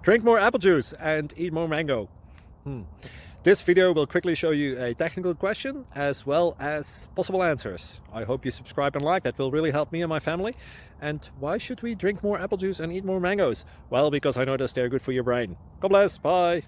Drink more apple juice and eat more mango. This video will quickly show you a technical question as well as possible answers. I hope you subscribe and like, that will really help me and my family. And why should we drink more apple juice and eat more mangoes? Well, because I noticed they're good for your brain. God bless, bye!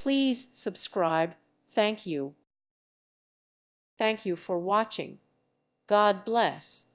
Please subscribe. Thank you. Thank you for watching. God bless.